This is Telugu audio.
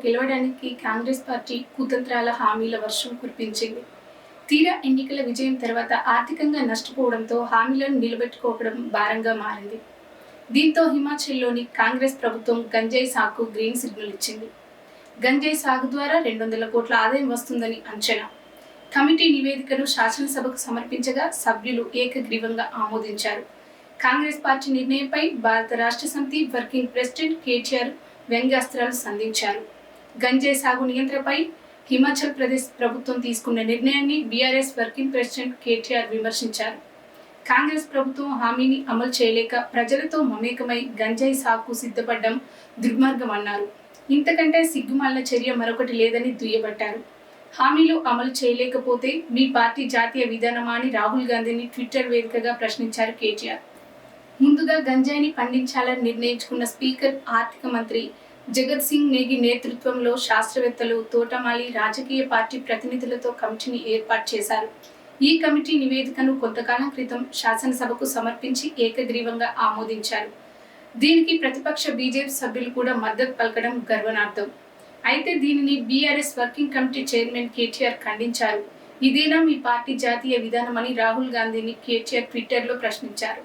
గెలవడానికి కాంగ్రెస్ పార్టీ కుతంత్రాల హామీల వర్షం కురిపించింది. తీరా ఎన్నికల విజయం తర్వాత ఆర్థికంగా నష్టపోవడంతో హామీలను నిలబెట్టుకోవడం భారంగా మారింది. దీంతో హిమాచల్లోని కాంగ్రెస్ ప్రభుత్వం గంజాయి సాగుకు గ్రీన్ సిగ్నల్ ఇచ్చింది. గంజాయి సాగు ద్వారా 200 కోట్ల ఆదాయం వస్తుందని అంచనా. కమిటీ నివేదికను శాసనసభకు సమర్పించగా సభ్యులు ఏకగ్రీవంగా ఆమోదించారు. కాంగ్రెస్ పార్టీ నిర్ణయంపై భారత రాష్ట్ర సమితి వర్కింగ్ ప్రెసిడెంట్ కేటీఆర్ వ్యంగ్యాస్త్రాలు సంధించారు. గంజాయి సాగు నియంత్రణపై హిమాచల్ ప్రదేశ్ ప్రభుత్వం తీసుకున్న నిర్ణయాన్ని బీఆర్ఎస్ వర్కింగ్ ప్రెసిడెంట్ కేటీఆర్ విమర్శించారు. కాంగ్రెస్ ప్రభుత్వం హామీని అమలు చేయలేక ప్రజలతో మమేకమై గంజాయి సాగుకు సిద్ధపడ్డం దుర్మార్గమన్నారు. ఇంతకంటే సిగ్గుమాలిన చర్య మరొకటి లేదని దుయ్యబట్టారు. హామీలు అమలు చేయలేకపోతే మీ పార్టీ జాతీయ విధానమా అని రాహుల్ గాంధీని ట్విట్టర్ వేదికగా ప్రశ్నించారు కేటీఆర్. ముందుగా గంజాయిని పండించాలని నిర్ణయించుకున్న స్పీకర్, ఆర్థిక మంత్రి జగత్ సింగ్ నేగి నేతృత్వంలో శాస్త్రవేత్తలు, తోటమాలి, రాజకీయ పార్టీ ప్రతినిధులతో కమిటీని ఏర్పాటు చేశారు. ఈ కమిటీ నివేదికను కొంతకాలం క్రితం శాసనసభకు సమర్పించి ఏకగ్రీవంగా ఆమోదించారు. దీనికి ప్రతిపక్ష బీజేపీ సభ్యులు కూడా మద్దతు పలకడం గర్వనార్థం. అయితే దీనిని BRS working committee chairman KTR ఖండించారు. ఇదేనా మీ పార్టీ జాతీయ విధానమని రాహుల్ గాంధీని కేటీఆర్ ట్విట్టర్లో ప్రశ్నించారు.